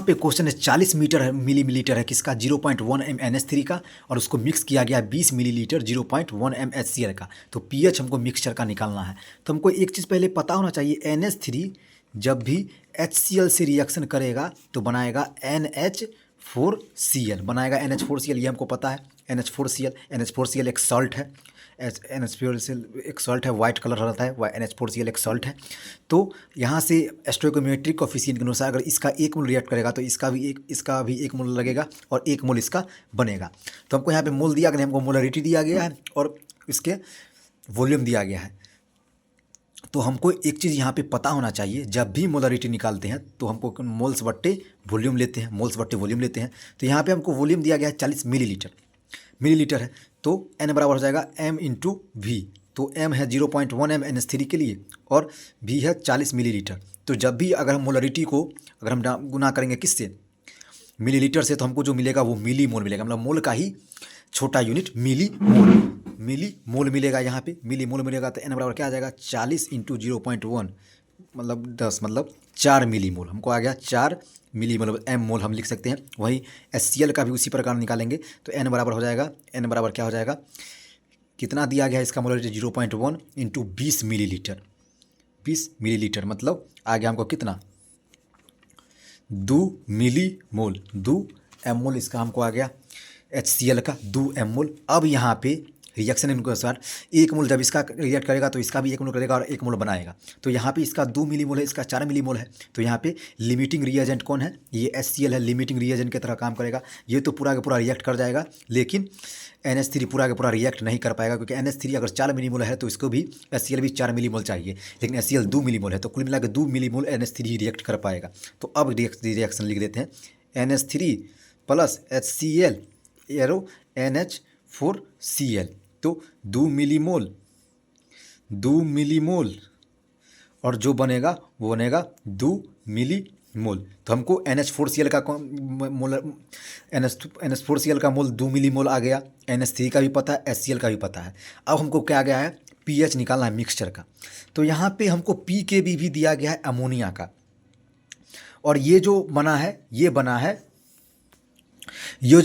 पे क्वेश्चन है 40 मीटर है मिलीमीटर है किसका 0.1 एम NH3 का, और उसको मिक्स किया गया 20 मिलीलीटर 0.1 एम HCl का। तो पीएच हमको मिक्सचर का निकालना है। तो हमको एक चीज़ पहले पता होना चाहिए, NH3 जब भी HCl से रिएक्शन करेगा तो बनाएगा NH4Cl, बनाएगा NH4Cl, ये हमको पता है। NH4Cl एक सॉल्ट है, NH4Cl एक सॉल्ट है, वाइट कलर रहता है, NH4Cl एक सॉल्ट है। तो यहाँ से स्टोइकोमेट्रिक कोफिशिएंट के अनुसार अगर इसका 1 मोल रिएक्ट करेगा तो इसका भी एक मोल लगेगा और 1 मोल इसका बनेगा। तो हमको यहाँ पे मोल दिया गया, हमको मोलरिटी दिया गया है और इसके वॉल्यूम दिया गया है। तो हमको एक चीज़ यहाँ पे पता होना चाहिए, जब भी मोलरिटी निकालते हैं तो हमको मोल्स बट्टे वॉल्यूम लेते हैं, मोल्स बट्टे वॉल्यूम लेते हैं। तो यहाँ पे हमको वॉल्यूम दिया गया है 40 मिलीलीटर है, तो n बराबर हो जाएगा m इंटू वी। तो m है 0.1 एम NH3 के लिए और v है 40 मिलीलीटर। तो जब भी अगर हम मोलरिटी को अगर हम गुना करेंगे किससे, मिलीलीटर से, तो हमको जो मिलेगा वो मिली मोल मिलेगा, मतलब मोल का ही छोटा यूनिट मिली मोल मिलेगा। यहाँ पे मिली मोल मिलेगा तो n बराबर क्या आ जाएगा 40 इंटू 0.1 मतलब 10 मतलब 4 मिली मोल। हमको आ गया 4 मिली मतलब m मोल हम लिख सकते हैं। वही HCl का भी उसी प्रकार निकालेंगे तो n बराबर हो जाएगा, n बराबर क्या हो जाएगा, कितना दिया गया है इसका मोलरिटी 0.1 इंटू 20 मिलीलीटर मतलब आ गया हमको कितना 2 मिली मोल, 2 m मोल इसका हमको आ गया HCl का 2 m मोल। अब यहाँ पे रिएक्शन के अनुसार 1 मोल जब इसका रिएक्ट करेगा तो इसका भी 1 मोल करेगा और 1 मोल बनाएगा। तो यहाँ पे इसका 2 मिली मोल है, इसका 4 मिली मोल है। तो यहाँ पे लिमिटिंग रिएजेंट कौन है, ये HCl है, लिमिटिंग रिएजेंट की तरह काम करेगा। ये तो पूरा का पूरा रिएक्ट कर जाएगा, लेकिन NH3 पूरा का पूरा रिएक्ट नहीं कर पाएगा, क्योंकि NH3 अगर 4 मिली मोल है तो इसको भी HCl भी 4 मिली मोल चाहिए, लेकिन HCl 2 मिली मोल है, तो कुल मिला के 2 मिली मोल NH3 ही रिएक्ट कर पाएगा। तो अब रिएक्शन लिख देते हैं, NH3 plus HCl arrow NH4Cl, तो 2 मिली मोल और जो बनेगा वो बनेगा 2 मिली मोल। तो हमको NH4Cl का मोल NH4Cl का मोल 2 मिली मोल आ गया, NH3 का भी पता है, HCl का भी पता है। अब हमको क्या गया है, pH निकालना है मिक्सचर का। तो यहाँ पे हमको pKb भी दिया गया है अमोनिया का, और ये जो बना है ये बना है ये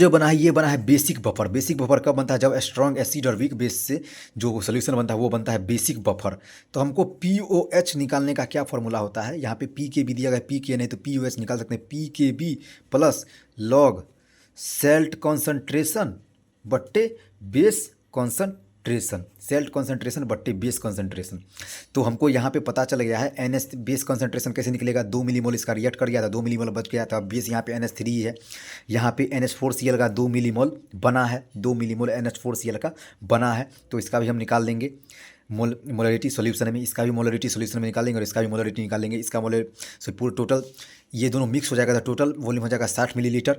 बना है बेसिक बफर। बेसिक बफर कब बनता है, जब स्ट्रॉन्ग एसिड और वीक बेस से जो सोल्यूशन बनता है वो बनता है बेसिक बफर। तो हमको POH निकालने का क्या फॉर्मूला होता है, यहाँ पे PKB दिया गया, PK नहीं तो POH निकाल सकते हैं, PKB plus log salt concentration बट्टे बेस कॉन्सेंट्रेशन, सेल्ट कॉन्सेंट्रेशन बट्टे बेस कॉन्सेंट्रेशन। तो हमको यहाँ पे पता चल गया है NH बेस कॉन्सेंट्रेशन कैसे निकलेगा, 2 मिली मोल इसका रिएक्ट कर गया था, 2 मिली मोल बच गया था, बेस यहाँ पे NH3 है, यहाँ पे NH4Cl का 2 मिली मोल बना है, 2 मिली मोल NH4Cl का बना है। तो इसका भी हम निकाल लेंगे मोलरिटी सॉल्यूशन में, इसका भी मोलरिटी सॉल्यूशन में निकालेंगे और इसका भी मोलरिटी निकालेंगे। इसका पूरा टोटल ये दोनों मिक्स हो जाएगा तो टोटल वॉल्यूम हो जाएगा 60 मिलीलीटर,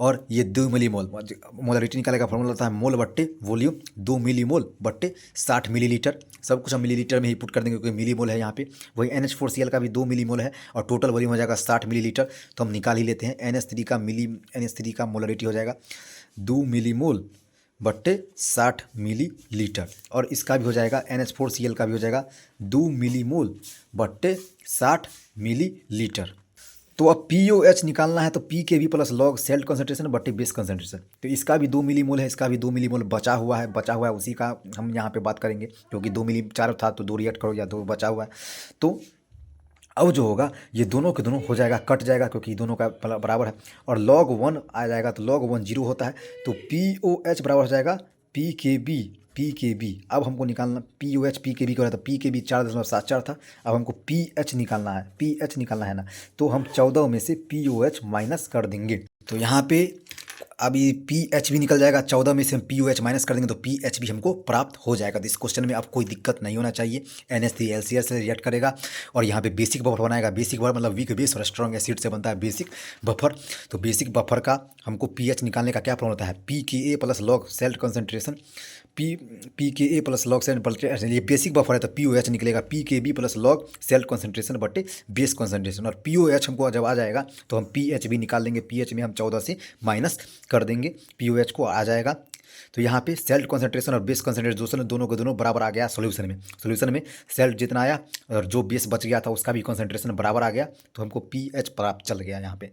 और ये 2 मिली मोल मोलरिटी निकालने का फॉर्मूला होता है मोल बट्टे वॉल्यूम, 2 मिली मोल बट्टे 60 मिलीलीटर। सब कुछ हम मिलीलीटर में ही पुट कर देंगे क्योंकि मिली मोल है यहाँ पे। वही NH4Cl का भी 2 मिली मोल है और टोटल वॉल्यूम हो जाएगा 60 मिलीलीटर। तो हम निकाल ही लेते हैं, NH3 का मोलरिटी हो जाएगा 2 मिली मोल बट्टे 60 मिलीलीटर, और इसका भी हो जाएगा NH4Cl का भी हो जाएगा 2 मिली मोल बट्टे 60 मिलीलीटर। तो अब POH निकालना है तो PKB plus log salt concentration बट्टे बेस कॉन्सेंट्रेशन। तो इसका भी 2 मिली मोल है, इसका भी 2 मिली मोल बचा हुआ है उसी का हम यहाँ पे बात करेंगे, क्योंकि 2 मिली 4 था तो 2 रिएक्ट करो या 2 बचा हुआ है। तो अब जो होगा ये दोनों के दोनों हो जाएगा, कट जाएगा क्योंकि दोनों का बराबर है, और log 1 आ जाएगा तो log 1 0 होता है। तो POH बराबर हो जाएगा PKB। अब हमको निकालना POH PKB क्या होता है, PKB 4.74 था, अब हमको pH निकालना है ना, तो हम 14 में से POH माइनस कर देंगे। तो यहाँ पे अब ये pH भी निकल जाएगा, 14 में से हम POH माइनस कर देंगे तो pH भी हमको प्राप्त हो जाएगा। तो इस क्वेश्चन में अब कोई दिक्कत नहीं होना चाहिए, NH3 LCl से रिएक्ट करेगा और यहाँ पे बेसिक बफर बनाएगा। बेसिक बफर मतलब वीक बेस और स्ट्रॉन्ग एसिड से बनता है बेसिक बफर। तो बेसिक बफर का हमको pH निकालने का क्या फॉर्मूला होता है, PKA plus log salt concentration, PKA plus log salt, ये बेसिक बफर है तो POH निकलेगा PKB plus log salt concentration बट्टे बेस कॉन्सेंट्रेशन, और POH हमको जब आ जाएगा तो हम pH भी निकाल लेंगे। pH में हम 14 से माइनस कर देंगे, POH को आ जाएगा तो यहाँ पे सेल्ट कॉन्सेंट्रेशन और बेस कॉन्सेंट्रेशन दोनों के दोनों बराबर आ गया सोल्यूशन में सेल्ट जितना आया और जो बेस बच गया था उसका भी कॉन्सेंट्रेशन बराबर आ गया, तो हमको पी एच प्राप्त चल गया यहाँ पे।